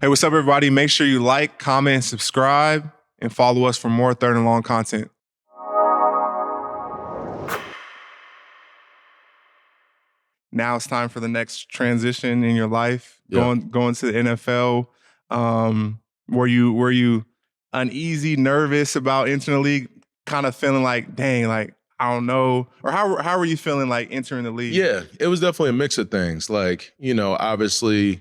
Hey, what's up, everybody? Make sure you like, comment, and subscribe, and follow us for more Third and Long content. Now it's time for the next transition in your life, going to the NFL. Were you uneasy, nervous about entering the league? Kind of feeling like, dang, like I don't know, or how were you feeling like entering the league? Yeah, it was definitely a mix of things. Like, obviously,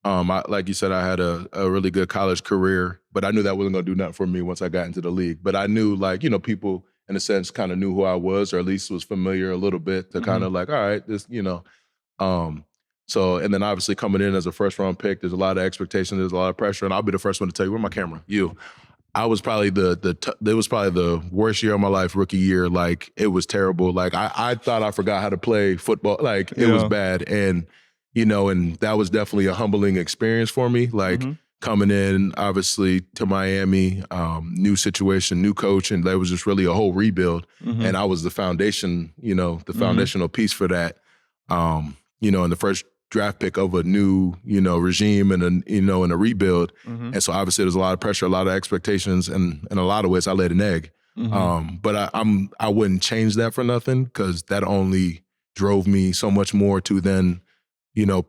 like you said, I had a really good college career, but I knew that wasn't going to do nothing for me once I got into the league. But I knew, like, people in a sense kind of knew who I was, or at least was familiar a little bit to kind of like, all right, this, So, and then obviously coming in as a first round pick, there's a lot of expectation, there's a lot of pressure, and I'll be the first one to tell you, where's my camera? You. I was probably it was probably the worst year of my life, rookie year. Like, it was terrible. Like, I thought I forgot how to play football. Like, it was bad. And, and that was definitely a humbling experience for me. Like, coming in, obviously, to Miami, new situation, new coach, and there was just really a whole rebuild. And I was the foundation, the foundational piece for that. And the first draft pick of a new, regime and a rebuild. And so obviously there's a lot of pressure, a lot of expectations, and in a lot of ways I laid an egg. But I wouldn't change that for nothing, because that only drove me so much more to then,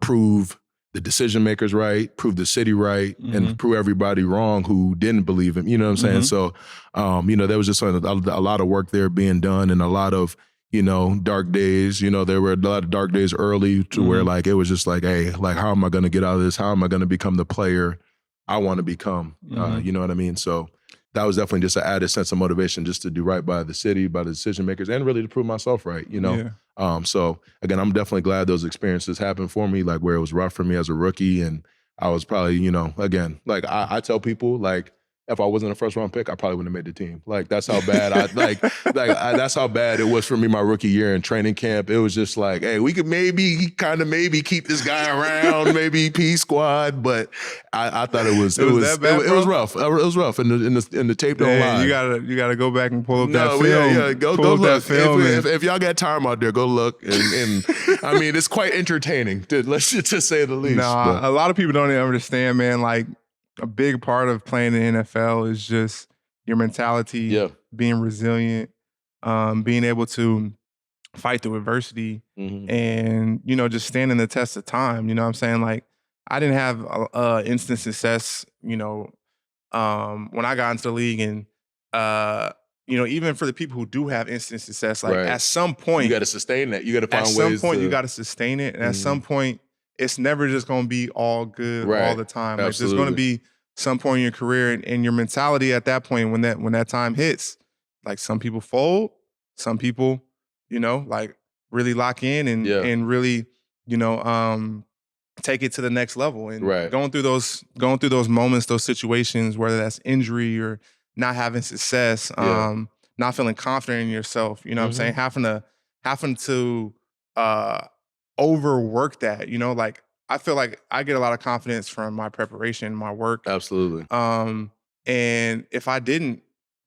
prove the decision makers right, prove the city right, and prove everybody wrong who didn't believe him. You know what I'm saying? So, there was just a lot of work there being done, and a lot of, dark days. There were a lot of dark days early to where, like, it was just like, hey, like, how am I going to get out of this? How am I going to become the player I want to become? You know what I mean? So that was definitely just an added sense of motivation, just to do right by the city, by the decision makers, and really to prove myself right, So again, I'm definitely glad those experiences happened for me, like where it was rough for me as a rookie. And I was probably, again, like I tell people, like, if I wasn't a first round pick, I probably wouldn't have made the team. Like, that's how bad that's how bad it was for me my rookie year in training camp. It was just like, hey, we could maybe keep this guy around, maybe P squad. But I thought it was rough. It was rough, and the tape don't lie. You gotta go back and pull up that film. Go look. If y'all got time out there, go look. And I mean, it's quite entertaining. Let's just say the least. A lot of people don't even understand, man. Like, a big part of playing in the NFL is just your mentality, being resilient, being able to fight through adversity, and, just standing the test of time. You know what I'm saying? Like, I didn't have instant success, when I got into the league. And, even for the people who do have instant success, like, at some point, you got to sustain that. You got to find ways. At some point, you got to sustain it. And at some point, it's never just going to be all good all the time. Like, there's going to be some point in your career and your mentality at that point, when that time hits, like, some people fold, some people, like, really lock in and really, take it to the next level. And going through those moments, those situations, whether that's injury or not having success, not feeling confident in yourself, what I'm saying? Having to overwork that, like, I feel like I get a lot of confidence from my preparation, my work. Absolutely. And if I didn't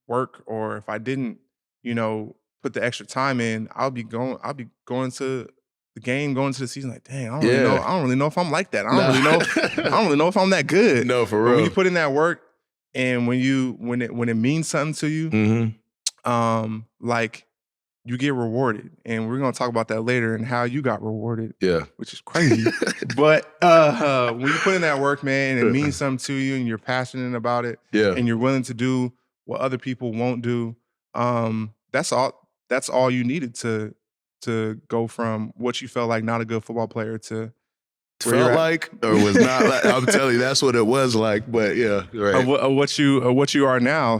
work, or if I didn't, put the extra time in, I'll be going to the game, going to the season like, dang, I don't really know if I'm like that. I don't really know if I'm that good. No, for real. But when you put in that work, and when it means something to you, like, you get rewarded. And we're going to talk about that later and how you got rewarded, which is crazy. But when you put in that work, man, and it means something to you, and you're passionate about it, and you're willing to do what other people won't do, that's all you needed to go from what you felt like not a good football player to felt like, or was not like. I'm telling you, that's what it was like. But what you are now.